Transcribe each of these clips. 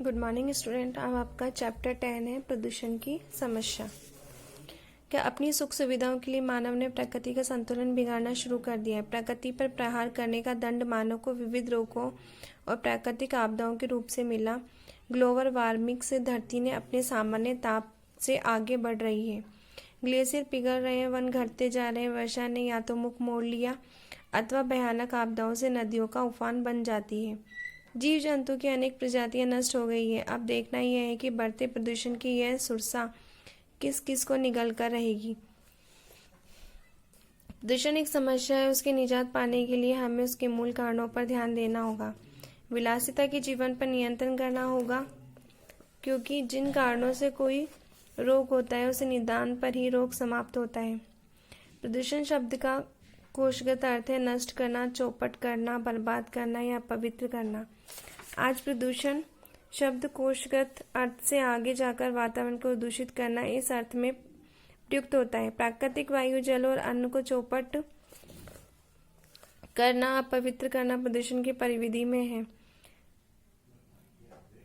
Good morning student. अब आपका chapter 10 है प्रदूषण की समस्या। क्या अपनी सुख सुविधाओं के लिए मानव ने प्रकृति का संतुलन बिगाड़ना शुरू कर दिया है। प्रकृति पर प्रहार करने का दंड मानव को विविध रोगों और प्राकृतिक आपदाओं के रूप से मिला। ग्लोबल वार्मिंग से धरती ने अपने सामान्य ताप से आगे बढ़ रही है। ग्लेशियर पिघल रहे हैं, वन घटते जा रहे हैं, वर्षा ने या तो मुख मोड़ लिया अथवा भयानक आपदाओं से नदियों का उफान बन जाती है। जीव जंतु की अनेक प्रजातियां नष्ट हो गई है। अब देखना यह है कि बढ़ते प्रदूषण की यह सुरसा किस किस को निगल कर रहेगी। प्रदूषण एक समस्या है, उसके निजात पाने के लिए हमें उसके मूल कारणों पर ध्यान देना होगा। विलासिता के जीवन पर नियंत्रण करना होगा, क्योंकि जिन कारणों से कोई रोग होता है उसे निदान पर ही रोग समाप्त होता है। प्रदूषण शब्द का कोशगत अर्थ है नष्ट करना, चौपट करना, बर्बाद करना या अपवित्र करना। आज प्रदूषण शब्द कोशगत अर्थ से आगे जाकर वातावरण को दूषित करना इस अर्थ में प्रयुक्त होता है। प्राकृतिक वायु, जल और अन्न को चौपट करना, अपवित्र करना प्रदूषण की परिविधि में है।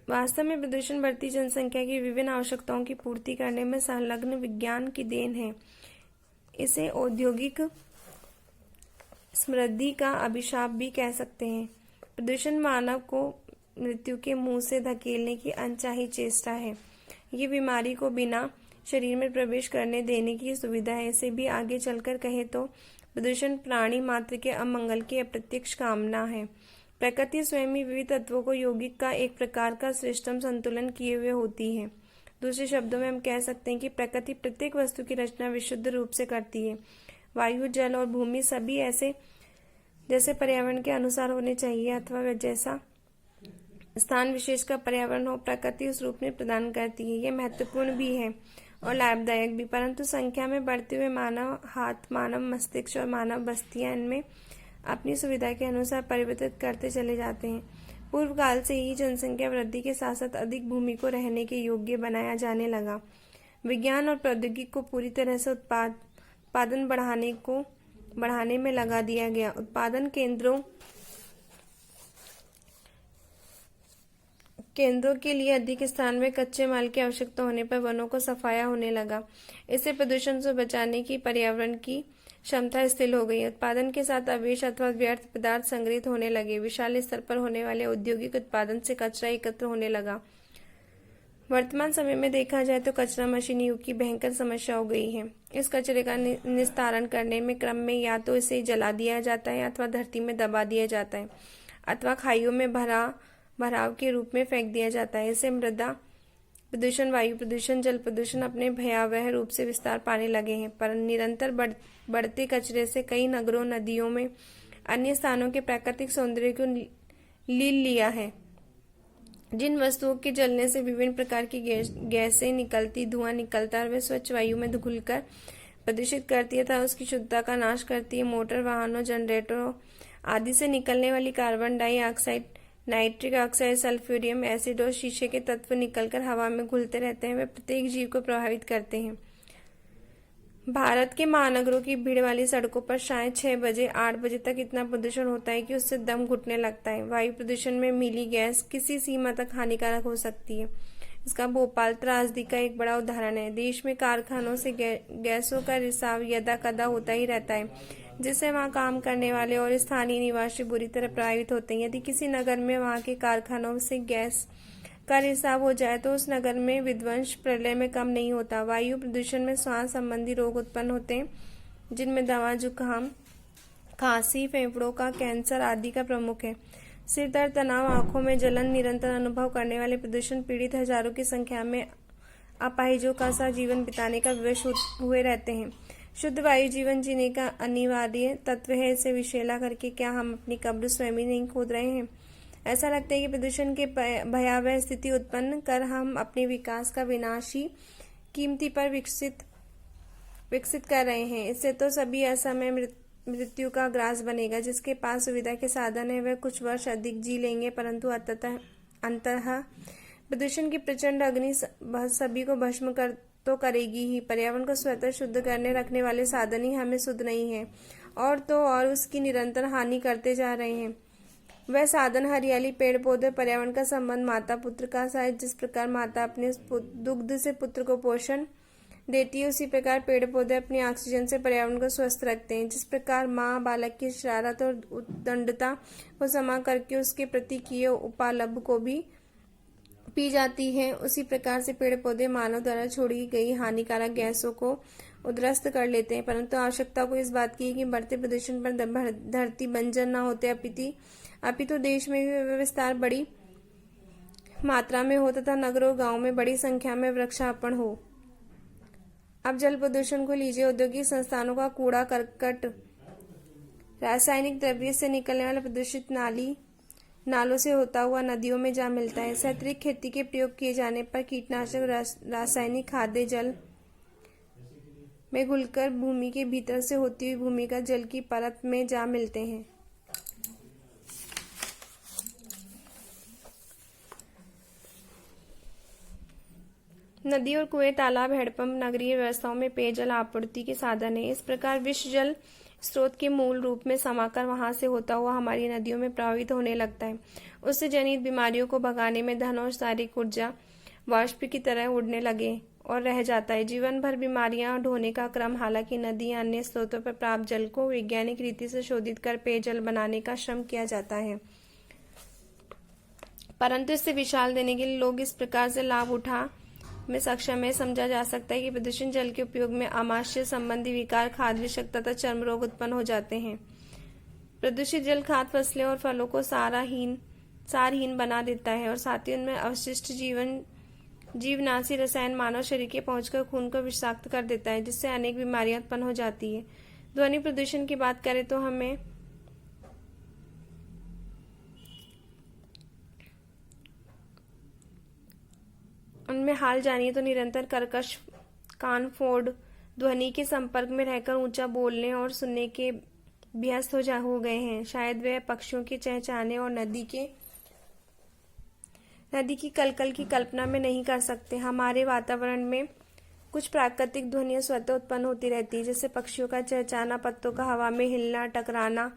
वास्तव में प्रदूषण बढ़ती जनसंख्या की विभिन्न आवश्यकताओं की पूर्ति करने में संलग्न विज्ञान की देन है। इसे औद्योगिक समृद्धि का अभिशाप भी कह सकते हैं। प्रदूषण मानव को मृत्यु के मुंह से धकेलने की अनचाही चेष्टा है। ये बीमारी को बिना शरीर में प्रवेश करने देने की सुविधा है। इसे भी आगे चलकर कहे तो प्रदूषण प्राणी मात्र के अमंगल की अप्रत्यक्ष कामना है। प्रकृति स्वयं ही विविध तत्वों को यौगिक का एक प्रकार का श्रेष्ठतम संतुलन किए हुए होती है। दूसरे शब्दों में हम कह सकते हैं कि प्रकृति प्रत्येक वस्तु की रचना विशुद्ध रूप से करती है। वायु, जल और भूमि सभी ऐसे जैसे पर्यावरण के अनुसार होने चाहिए, अथवा जैसा स्थान विशेष का पर्यावरण हो, प्रकृति उस रूप में प्रदान करती है। यह महत्वपूर्ण भी है और लाभदायक भी, परंतु संख्या में बढ़ते हुए मानव हाथ, मानव मस्तिष्क और मानव बस्तियां इनमें अपनी सुविधा के अनुसार परिवर्तित करते चले जाते हैं। पूर्व काल से ही जनसंख्या वृद्धि के साथ साथ अधिक भूमि को रहने के योग्य बनाया जाने लगा। विज्ञान और प्रौद्योगिकी को पूरी तरह से उत्पादन बढ़ाने में लगा दिया गया। उत्पादन केंद्रों के लिए अधिक स्थान में कच्चे माल की आवश्यकता होने पर वनों को सफाया होने लगा। इससे प्रदूषण से बचाने की पर्यावरण की क्षमता स्थिर हो गई। उत्पादन के साथ अवशेष अथवा व्यर्थ पदार्थ संग्रहित होने लगे। विशाल स्तर पर होने वाले औद्योगिक उत्पादन से कचरा एकत्र होने लगा। वर्तमान समय में देखा जाए तो कचरा मशीन युग की भयंकर समस्या हो गई है। इस कचरे का निस्तारण करने में क्रम में या तो इसे जला दिया जाता है अथवा धरती में दबा दिया जाता है अथवा खाइयों में भराव के रूप में फेंक दिया जाता है। इससे मृदा प्रदूषण, वायु प्रदूषण, जल प्रदूषण अपने भयावह रूप से विस्तार पाने लगे हैं। पर निरंतर बढ़ते कचरे से कई नगरों, नदियों में अन्य स्थानों के प्राकृतिक सौंदर्य को लील लिया है। जिन वस्तुओं के जलने से विभिन्न प्रकार की गैसें निकलती, धुआं निकलता है, वे स्वच्छ वायु में घुलकर प्रदूषित करती है तथा उसकी शुद्धता का नाश करती है। मोटर वाहनों, जनरेटरों आदि से निकलने वाली carbon dioxide, nitric oxide, sulphuric acid और शीशे के तत्व निकलकर हवा में घुलते रहते हैं। वे प्रत्येक जीव को प्रभावित करते हैं। भारत के महानगरों की भीड़ वाली सड़कों पर शायद 6 बजे 8 बजे तक इतना प्रदूषण होता है कि उससे दम घुटने लगता है। वायु प्रदूषण में मिली गैस किसी सीमा तक हानिकारक हो सकती है। इसका भोपाल त्रासदी का एक बड़ा उदाहरण है। देश में कारखानों से गैसों का रिसाव यदा कदा होता ही रहता है, जिससे वहां काम करने वाले और स्थानीय निवासी बुरी तरह प्रभावित होते हैं। यदि किसी नगर में वहां के कारखानों से गैस का रिसाव हो जाए तो उस नगर में विध्वंस प्रलय में कम नहीं होता। वायु प्रदूषण में श्वास संबंधी रोग उत्पन्न होते हैं, जिनमें दमा, जुकाम, खांसी, फेफड़ों का कैंसर आदि का प्रमुख है। सिर दर्द, तनाव, आंखों में जलन निरंतर अनुभव करने वाले प्रदूषण पीड़ित हजारों की संख्या में अपाहिजों का सा जीवन बिताने का विवश हुए रहते हैं। शुद्ध वायु जीवन जीने का अनिवार्य तत्व है। इसे विषैला करके क्या हम अपनी कब्र स्वयं ही नहीं खोद रहे हैं। ऐसा लगता है कि प्रदूषण के भयावह स्थिति उत्पन्न कर हम अपने विकास का विनाशी कीमती पर विकसित कर रहे हैं। इससे तो सभी असमय मृत्यु का ग्रास बनेगा। जिसके पास सुविधा के साधन है वह कुछ वर्ष अधिक जी लेंगे, परंतु अंततः प्रदूषण की प्रचंड अग्नि सभी को भस्म कर तो करेगी ही। पर्यावरण को स्वतः शुद्ध करने रखने वाले साधन ही हमें शुद्ध नहीं है और तो और उसकी निरंतर हानि करते जा रहे हैं। वह साधन हरियाली, पेड़ पौधे, पर्यावरण का संबंध माता पुत्र का सा है। जिस प्रकार माता अपने दुग्ध से पुत्र को पोषण देती है, उसी प्रकार पेड़ पौधे अपनी ऑक्सीजन से पर्यावरण को स्वस्थ रखते हैं। जिस प्रकार माँ बालक की शरारत और उद्दंडता को समा करके उसके प्रति किए उपालभ को भी पी जाती है, उसी प्रकार से पेड़ पौधे मानव द्वारा छोड़ी गई हानिकारक गैसों को उद्रस्त कर लेते हैं। परंतु आवश्यकता को इस बात की है कि बढ़ते प्रदूषण पर धरती बंजर न होते अपितु देश में भी विस्तार बड़ी मात्रा में हो तथा नगरों गांवों में बड़ी संख्या में वृक्षारोपण हो। अब जल प्रदूषण को लीजिए। औद्योगिक संस्थानों का कूड़ा करकट, रासायनिक द्रव्य से निकलने वाला प्रदूषित नालों से होता हुआ नदियों में जा मिलता है। इससे अतिरिक्त खेती के प्रयोग किए जाने पर कीटनाशक रासायनिक खाद्य जल में घुलकर भूमि के भीतर से होती हुई भूमि का जल की परत में जा मिलते हैं। नदी और कुएं, तालाब, हैंडपंप नगरीय व्यवस्थाओं में पेयजल आपूर्ति के साधन है। इस प्रकार विश्व जल स्रोत के मूल रूप में समाकर वहां से होता हुआ हमारी नदियों में प्रवाहित होने लगता है। उससे जनित बीमारियों को भगाने में धन और शारीरिक ऊर्जा वाष्प की तरह उड़ने लगे और रह जाता है। जीवन भर बीमारियां ढोने का क्रम। हालांकि नदी या अन्य स्रोतों पर प्राप्त जल को वैज्ञानिक रीति से शोधित कर पेयजल बनाने का श्रम किया जाता है, परंतु इससे विशाल देने के लिए लोग इस प्रकार से लाभ उठा में सक्षम है। समझा जा सकता है कि प्रदूषित जल के उपयोग में आमाशय संबंधी विकार, खाद्य विषाक्त तथा चर्म रोग उत्पन्न हो जाते हैं। प्रदूषित जल खाद्य फसलें और फलों को सारहीन बना देता है और साथ ही उनमें अवशिष्ट जीवनाशी रसायन मानव शरीर के पहुंचकर खून को विषाक्त कर देता है, जिससे अनेक बीमारियां उत्पन्न हो जाती है। ध्वनि प्रदूषण की बात करें तो हमें उनमें हाल जानिए तो निरंतर कर्कश कान फोड़ ध्वनि के संपर्क में रहकर ऊंचा बोलने और सुनने के व्यस्त हो गए हैं। शायद वे पक्षियों के चहचहाने और नदी की कलकल की कल्पना में नहीं कर सकते। हमारे वातावरण में कुछ प्राकृतिक ध्वनियां स्वतः उत्पन्न होती रहती है, जैसे पक्षियों का चहचहाना, पत्तों का हवा में हिलना, टकराना,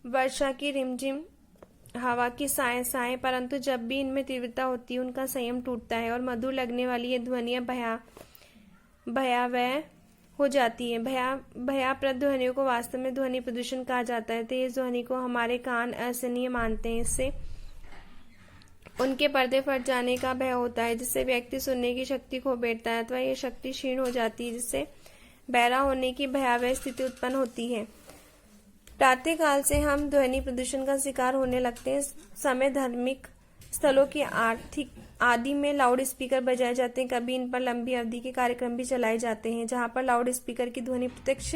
वर्षा की रिमझिम हवा की साए, परंतु जब भी इनमें तीव्रता होती है उनका संयम टूटता है और मधुर लगने वाली ये ध्वनियां भयावह हो जाती है। भयाप्रद ध्वनियों को वास्तव में ध्वनि प्रदूषण कहा जाता है। तेज ध्वनि को हमारे कान असहनीय मानते हैं। इससे उनके पर्दे फट जाने का भय होता है, जिससे व्यक्ति सुनने की शक्ति खो बैठता है अथवा यह शक्ति क्षीण हो जाती है, जिससे बहरा होने की भयावह स्थिति उत्पन्न होती है। प्रातः काल से हम ध्वनि प्रदूषण का शिकार होने लगते हैं। समय धार्मिक स्थलों की आदि में लाउड स्पीकर बजाए जाते हैं। कभी इन पर लंबी अवधि के कार्यक्रम भी चलाए जाते हैं। जहां पर लाउड स्पीकर की ध्वनि प्रत्यक्ष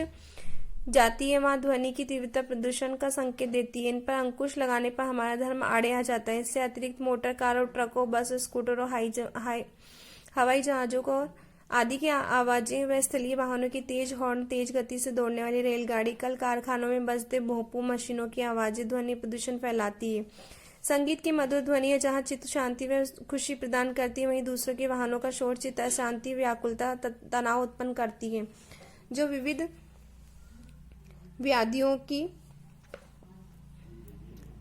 जाती है, वहां ध्वनि की तीव्रता प्रदूषण का संकेत देती है। इन पर अंकुश लगाने पर हमारा धर्म आड़े आ जाता है। इससे अतिरिक्त मोटर कारों, ट्रकों, बस, स्कूटर और हवाई जहाजों को आदि की आवाजें व स्थलीय वाहनों की तेज हॉर्न, तेज गति से दौड़ने वाली रेलगाड़ी, कल कारखानों में बजते भोंपू मशीनों की आवाजें ध्वनि प्रदूषण फैलाती है। संगीत की मधुर ध्वनि है जहां चित्त शांति व खुशी प्रदान करती है, वहीं दूसरों के वाहनों का शोर चित्त अशांति, व्याकुलता, तनाव उत्पन्न करती है, जो विविध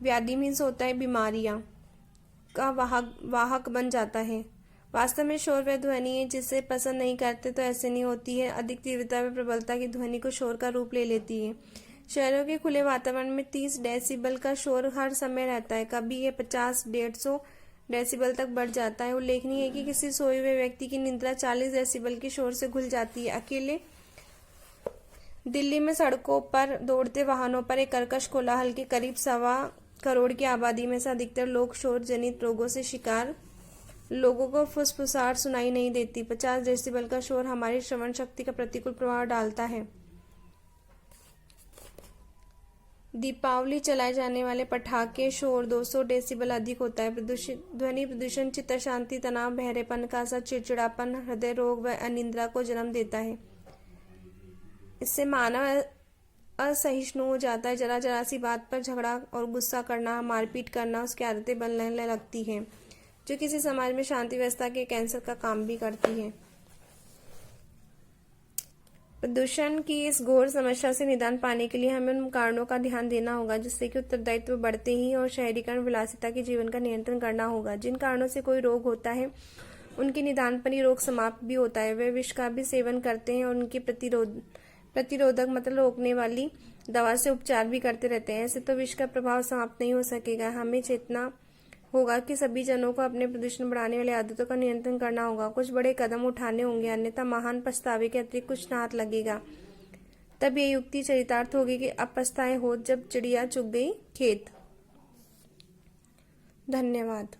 व्याधि मीन्स होता है बीमारियां का वाहक बन जाता है। वास्तव में शोर वह ध्वनि है जिसे पसंद नहीं करते तो ऐसे नहीं होती है। अधिक तीव्रता व प्रबलता की ध्वनि को शोर का रूप ले लेती है। शहरों के खुले वातावरण में 30 डेसिबल का शोर हर समय रहता है। कभी यह 50-150 डेसिबल तक बढ़ जाता है। उल्लेखनीय है कि किसी सोए हुए व्यक्ति की निद्रा 40 डेसिबल के शोर से घुल जाती है। अकेले दिल्ली में सड़कों पर दौड़ते वाहनों पर एक कर्कश कोलाहल के करीब 1.25 करोड़ की आबादी में से अधिकतर लोग शोर जनित रोगों से शिकार लोगों को फुसफुसाहट सुनाई नहीं देती। 50 डेसिबल का शोर हमारी श्रवण शक्ति का प्रतिकूल प्रभाव डालता है। दीपावली चलाए जाने वाले पटाखे शोर 200 डेसिबल अधिक होता है। ध्वनि प्रदूषण चित्त अशांति, तनाव, बहरेपन का असर, चिड़चिड़ापन, हृदय रोग व अनिद्रा को जन्म देता है। इससे मानव असहिष्णु हो जाता है। जरा सी बात पर झगड़ा और गुस्सा करना, मारपीट करना उसकी आदतें बनने लगती हैं, जो किसी समाज में शांति व्यवस्था के कैंसर का काम भी करती है। प्रदूषण की इस घोर समस्या से निदान पाने के लिए हमें उन कारणों का ध्यान देना होगा जिससे कि उत्तरदायित्व बढ़ते ही और शहरीकरण विलासिता के जीवन का नियंत्रण करना होगा। जिन कारणों से कोई रोग होता है उनके निदान पर ही रोग समाप्त भी होता है। वे विष का भी सेवन करते हैं और उनकी प्रतिरोधक मतलब रोकने वाली दवा से उपचार भी करते रहते हैं। ऐसे तो विष का प्रभाव समाप्त नहीं हो सकेगा। हमें चेतना होगा कि सभी जनों को अपने प्रदूषण बढ़ाने वाली आदतों का नियंत्रण करना होगा। कुछ बड़े कदम उठाने होंगे, अन्यथा महान पछतावे के अतिरिक्त कुछ ना हाथ लगेगा। तब ये युक्ति चरितार्थ होगी कि अब पछताए होत जब चिड़िया चुग गई खेत। धन्यवाद।